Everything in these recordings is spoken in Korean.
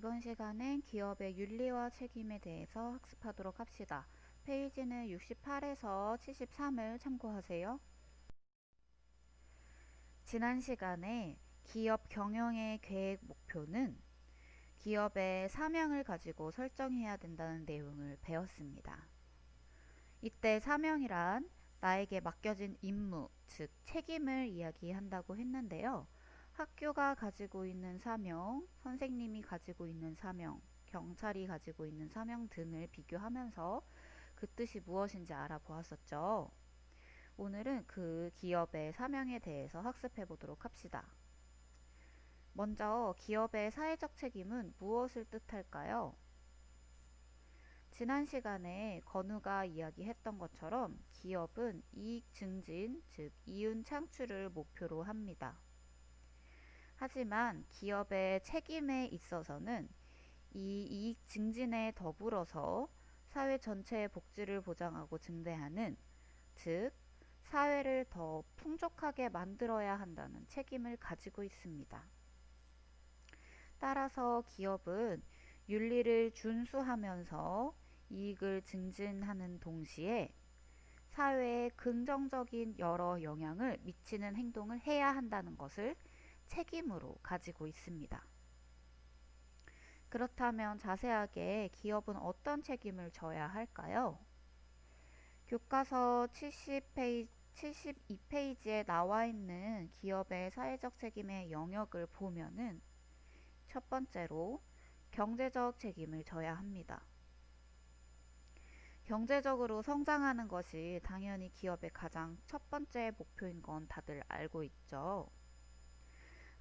이번 시간엔 기업의 윤리와 책임에 대해서 학습하도록 합시다. 페이지는 68에서 73을 참고하세요. 지난 시간에 기업 경영의 계획 목표는 기업의 사명을 가지고 설정해야 된다는 내용을 배웠습니다. 이때 사명이란 나에게 맡겨진 임무, 즉 책임을 이야기한다고 했는데요. 학교가 가지고 있는 사명, 선생님이 가지고 있는 사명, 경찰이 가지고 있는 사명 등을 비교하면서 그 뜻이 무엇인지 알아보았었죠. 오늘은 그 기업의 사명에 대해서 학습해 보도록 합시다. 먼저 기업의 사회적 책임은 무엇을 뜻할까요? 지난 시간에 건우가 이야기했던 것처럼 기업은 이익 증진, 즉 이윤 창출을 목표로 합니다. 하지만 기업의 책임에 있어서는 이 이익 증진에 더불어서 사회 전체의 복지를 보장하고 증대하는, 즉 사회를 더 풍족하게 만들어야 한다는 책임을 가지고 있습니다. 따라서 기업은 윤리를 준수하면서 이익을 증진하는 동시에 사회에 긍정적인 여러 영향을 미치는 행동을 해야 한다는 것을 책임으로 가지고 있습니다. 그렇다면 자세하게 기업은 어떤 책임을 져야 할까요? 교과서 72페이지에 나와 있는 기업의 사회적 책임의 영역을 보면은 첫 번째로 경제적 책임을 져야 합니다. 경제적으로 성장하는 것이 당연히 기업의 가장 첫 번째 목표인 건 다들 알고 있죠.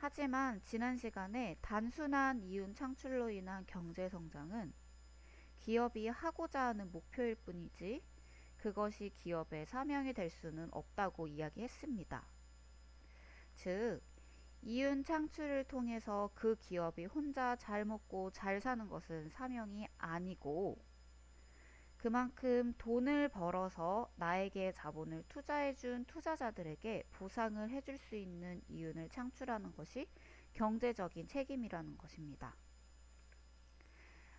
하지만 지난 시간에 단순한 이윤 창출로 인한 경제 성장은 기업이 하고자 하는 목표일 뿐이지 그것이 기업의 사명이 될 수는 없다고 이야기했습니다. 즉, 이윤 창출을 통해서 그 기업이 혼자 잘 먹고 잘 사는 것은 사명이 아니고 그만큼 돈을 벌어서 나에게 자본을 투자해준 투자자들에게 보상을 해줄 수 있는 이윤을 창출하는 것이 경제적인 책임이라는 것입니다.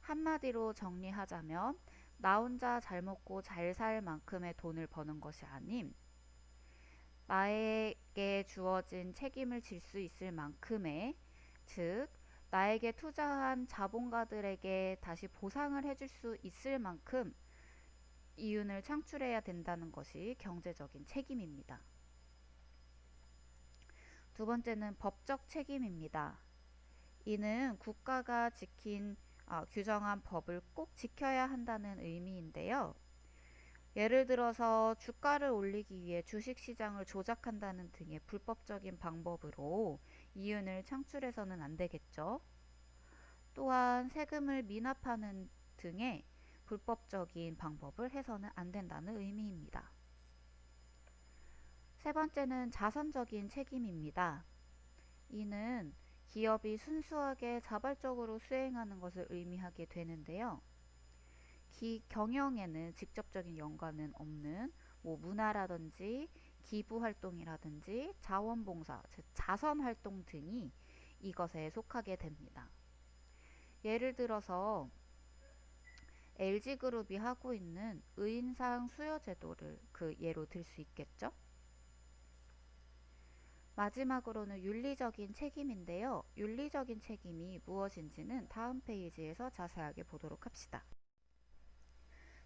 한마디로 정리하자면 나 혼자 잘 먹고 잘 살 만큼의 돈을 버는 것이 아님 나에게 주어진 책임을 질 수 있을 만큼의, 즉 나에게 투자한 자본가들에게 다시 보상을 해줄 수 있을 만큼 이윤을 창출해야 된다는 것이 경제적인 책임입니다. 두 번째는 법적 책임입니다. 이는 국가가 규정한 법을 꼭 지켜야 한다는 의미인데요. 예를 들어서 주가를 올리기 위해 주식시장을 조작한다는 등의 불법적인 방법으로 이윤을 창출해서는 안 되겠죠. 또한 세금을 미납하는 등의 불법적인 방법을 해서는 안 된다는 의미입니다. 세 번째는 자선적인 책임입니다. 이는 기업이 순수하게 자발적으로 수행하는 것을 의미하게 되는데요. 경영에는 직접적인 연관은 없는 문화라든지 기부활동이라든지 자원봉사, 즉 자선활동 등이 이것에 속하게 됩니다. 예를 들어서 LG그룹이 하고 있는 의인상 수여제도를 그 예로 들 수 있겠죠. 마지막으로는 윤리적인 책임인데요. 윤리적인 책임이 무엇인지는 다음 페이지에서 자세하게 보도록 합시다.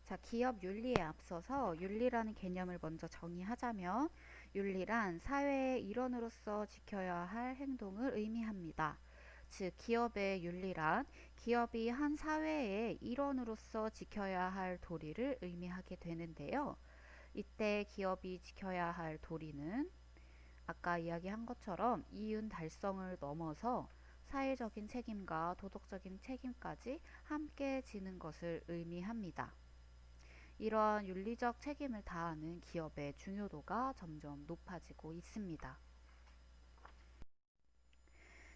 자, 기업 윤리에 앞서서 윤리라는 개념을 먼저 정의하자면 윤리란 사회의 일원으로서 지켜야 할 행동을 의미합니다. 즉, 기업의 윤리란 기업이 한 사회의 일원으로서 지켜야 할 도리를 의미하게 되는데요. 이때 기업이 지켜야 할 도리는 아까 이야기한 것처럼 이윤 달성을 넘어서 사회적인 책임과 도덕적인 책임까지 함께 지는 것을 의미합니다. 이러한 윤리적 책임을 다하는 기업의 중요도가 점점 높아지고 있습니다.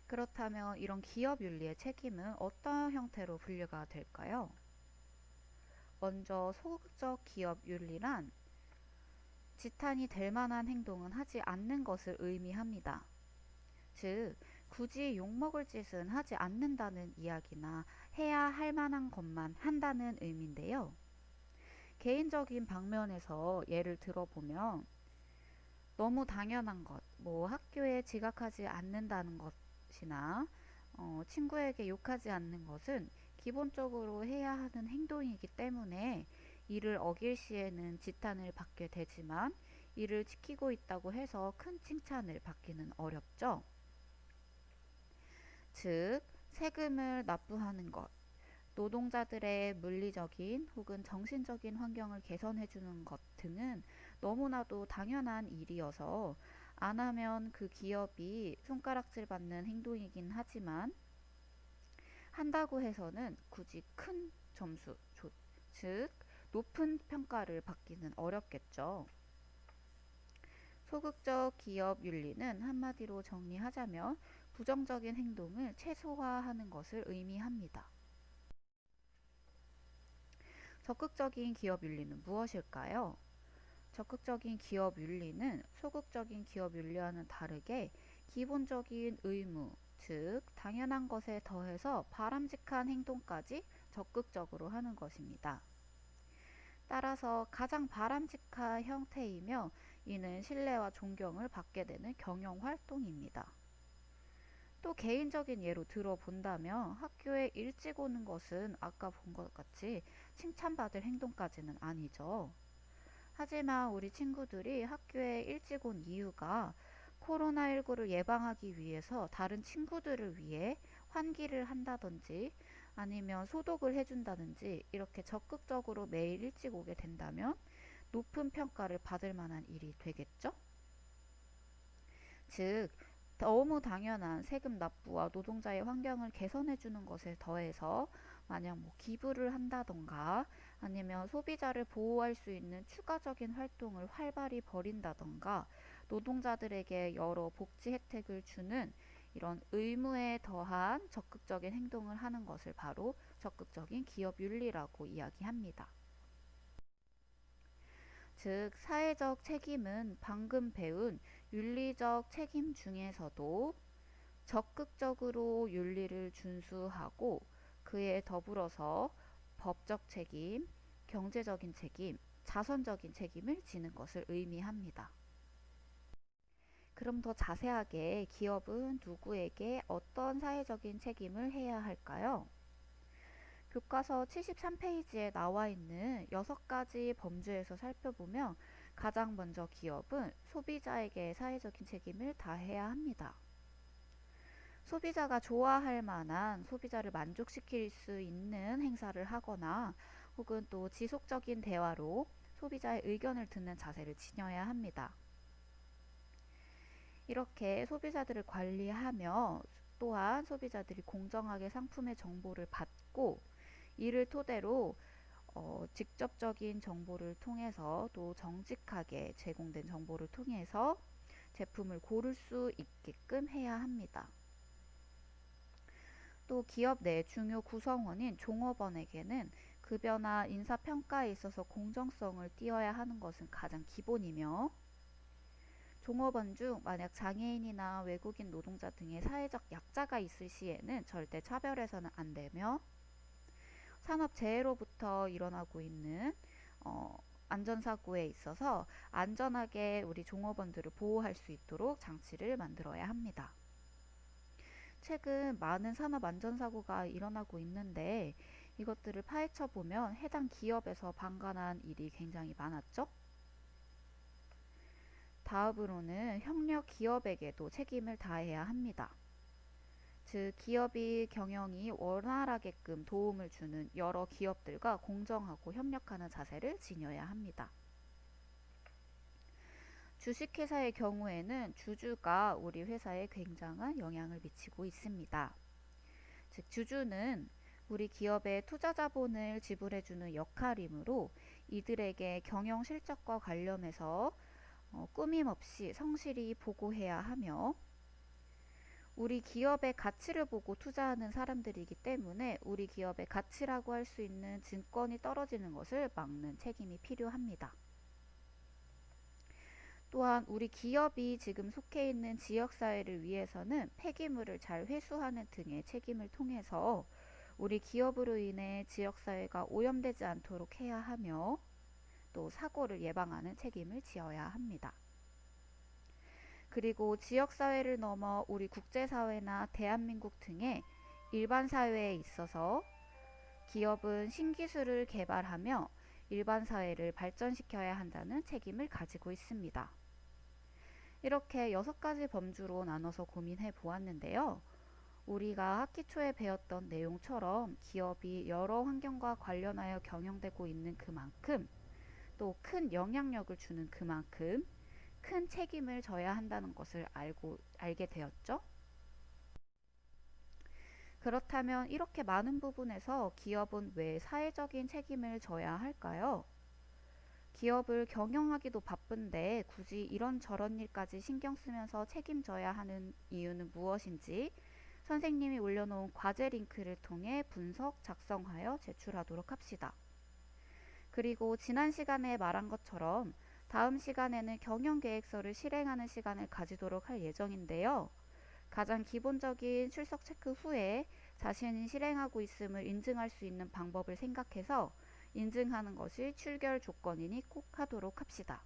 그렇다면 이런 기업 윤리의 책임은 어떤 형태로 분류가 될까요? 먼저 소극적 기업 윤리란 지탄이 될 만한 행동은 하지 않는 것을 의미합니다. 즉, 굳이 욕먹을 짓은 하지 않는다는 이야기나 해야 할 만한 것만 한다는 의미인데요. 개인적인 방면에서 예를 들어보면 너무 당연한 것, 뭐 학교에 지각하지 않는다는 것이나 친구에게 욕하지 않는 것은 기본적으로 해야 하는 행동이기 때문에 이를 어길 시에는 지탄을 받게 되지만 이를 지키고 있다고 해서 큰 칭찬을 받기는 어렵죠. 즉, 세금을 납부하는 것, 노동자들의 물리적인 혹은 정신적인 환경을 개선해주는 것 등은 너무나도 당연한 일이어서 안 하면 그 기업이 손가락질 받는 행동이긴 하지만 한다고 해서는 굳이 큰 점수, 즉 높은 평가를 받기는 어렵겠죠. 소극적 기업 윤리는 한마디로 정리하자면 부정적인 행동을 최소화하는 것을 의미합니다. 적극적인 기업 윤리는 무엇일까요? 적극적인 기업 윤리는 소극적인 기업 윤리와는 다르게 기본적인 의무, 즉 당연한 것에 더해서 바람직한 행동까지 적극적으로 하는 것입니다. 따라서 가장 바람직한 형태이며 이는 신뢰와 존경을 받게 되는 경영 활동입니다. 또 개인적인 예로 들어본다면 학교에 일찍 오는 것은 아까 본 것 같이 칭찬받을 행동까지는 아니죠. 하지만 우리 친구들이 학교에 일찍 온 이유가 코로나19를 예방하기 위해서 다른 친구들을 위해 환기를 한다든지 아니면 소독을 해준다든지 이렇게 적극적으로 매일 일찍 오게 된다면 높은 평가를 받을 만한 일이 되겠죠? 즉, 너무 당연한 세금 납부와 노동자의 환경을 개선해 주는 것에 더해서 만약 뭐 기부를 한다던가 아니면 소비자를 보호할 수 있는 추가적인 활동을 활발히 벌인다던가 노동자들에게 여러 복지 혜택을 주는 이런 의무에 더한 적극적인 행동을 하는 것을 바로 적극적인 기업 윤리라고 이야기합니다. 즉, 사회적 책임은 방금 배운 윤리적 책임 중에서도 적극적으로 윤리를 준수하고 그에 더불어서 법적 책임, 경제적인 책임, 자선적인 책임을 지는 것을 의미합니다. 그럼 더 자세하게 기업은 누구에게 어떤 사회적인 책임을 해야 할까요? 교과서 73페이지에 나와 있는 6가지 범주에서 살펴보면 가장 먼저 기업은 소비자에게 사회적인 책임을 다해야 합니다. 소비자가 좋아할 만한 소비자를 만족시킬 수 있는 행사를 하거나 혹은 또 지속적인 대화로 소비자의 의견을 듣는 자세를 지녀야 합니다. 이렇게 소비자들을 관리하며 또한 소비자들이 공정하게 상품의 정보를 받고 이를 토대로 직접적인 정보를 통해서 또 정직하게 제공된 정보를 통해서 제품을 고를 수 있게끔 해야 합니다. 또 기업 내 중요 구성원인 종업원에게는 급여나 인사평가에 있어서 공정성을 띄어야 하는 것은 가장 기본이며 종업원 중 만약 장애인이나 외국인 노동자 등의 사회적 약자가 있을 시에는 절대 차별해서는 안 되며 산업재해로부터 일어나고 있는 안전사고에 있어서 안전하게 우리 종업원들을 보호할 수 있도록 장치를 만들어야 합니다. 최근 많은 산업 안전사고가 일어나고 있는데 이것들을 파헤쳐 보면 해당 기업에서 방관한 일이 굉장히 많았죠. 다음으로는 협력 기업에게도 책임을 다해야 합니다. 즉 기업이 경영이 원활하게끔 도움을 주는 여러 기업들과 공정하고 협력하는 자세를 지녀야 합니다. 주식회사의 경우에는 주주가 우리 회사에 굉장한 영향을 미치고 있습니다. 즉 주주는 우리 기업의 투자 자본을 지불해주는 역할이므로 이들에게 경영 실적과 관련해서 꾸밈없이 성실히 보고해야 하며 우리 기업의 가치를 보고 투자하는 사람들이기 때문에 우리 기업의 가치라고 할 수 있는 증권이 떨어지는 것을 막는 책임이 필요합니다. 또한 우리 기업이 지금 속해 있는 지역사회를 위해서는 폐기물을 잘 회수하는 등의 책임을 통해서 우리 기업으로 인해 지역사회가 오염되지 않도록 해야 하며 또 사고를 예방하는 책임을 지어야 합니다. 그리고 지역사회를 넘어 우리 국제사회나 대한민국 등의 일반 사회에 있어서 기업은 신기술을 개발하며 일반 사회를 발전시켜야 한다는 책임을 가지고 있습니다. 이렇게 6가지 범주로 나눠서 고민해 보았는데요. 우리가 학기 초에 배웠던 내용처럼 기업이 여러 환경과 관련하여 경영되고 있는 그만큼 또 큰 영향력을 주는 그만큼 큰 책임을 져야 한다는 것을 알게 되었죠. 그렇다면 이렇게 많은 부분에서 기업은 왜 사회적인 책임을 져야 할까요? 기업을 경영하기도 바쁜데 굳이 이런저런 일까지 신경 쓰면서 책임져야 하는 이유는 무엇인지 선생님이 올려놓은 과제 링크를 통해 분석 작성하여 제출하도록 합시다. 그리고 지난 시간에 말한 것처럼 다음 시간에는 경영계획서를 실행하는 시간을 가지도록 할 예정인데요. 가장 기본적인 출석 체크 후에 자신이 실행하고 있음을 인증할 수 있는 방법을 생각해서 인증하는 것이 출결 조건이니 꼭 하도록 합시다.